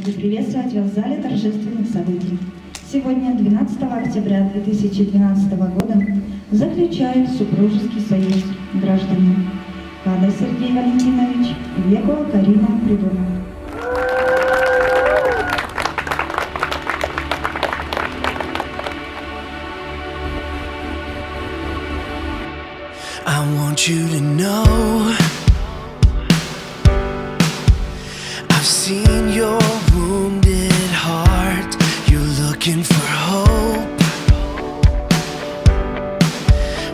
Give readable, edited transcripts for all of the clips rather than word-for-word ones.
Рады приветствовать вас в зале торжественных событий. Сегодня, 12 октября 2012 года, заключают супружеский союз граждане Када Сергей Валентинович и Векова Карина Придонова. I want you to know I've seen your wounded heart. You're looking for hope,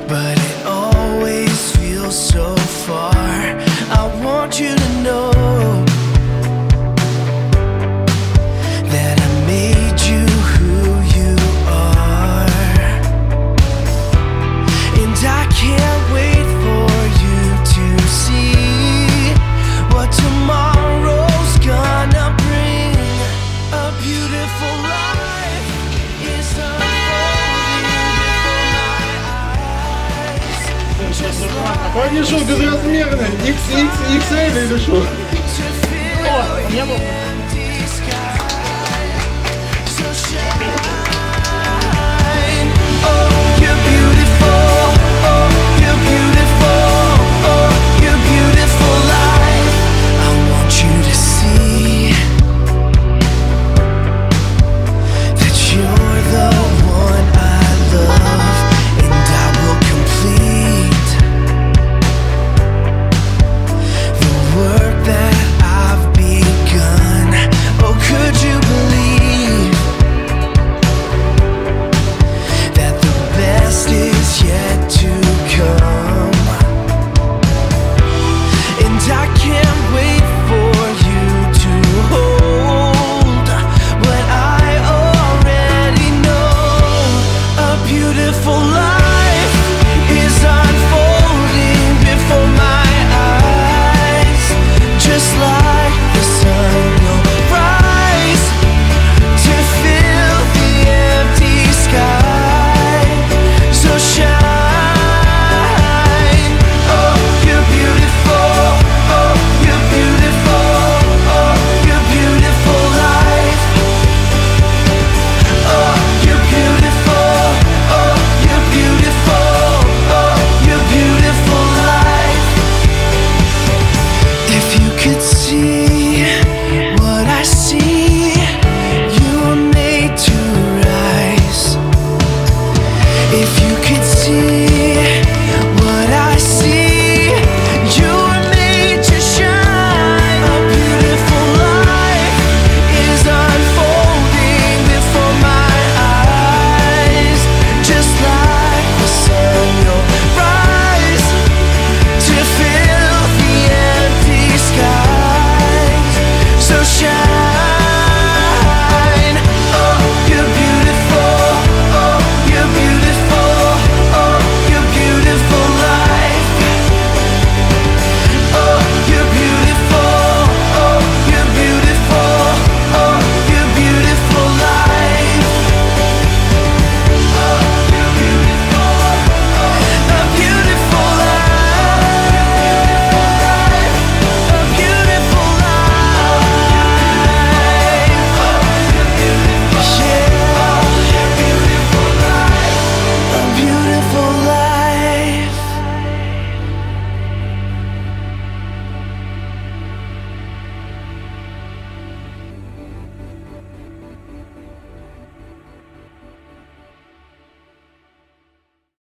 but it always feels so far. I want you to know that I made you who you are, and I can't wait for you to see what tomorrow's gonna bring. A beautiful life is unfolding before my eyes. Пойди, шо, безразмерный? XXXL или что? To feel Не было.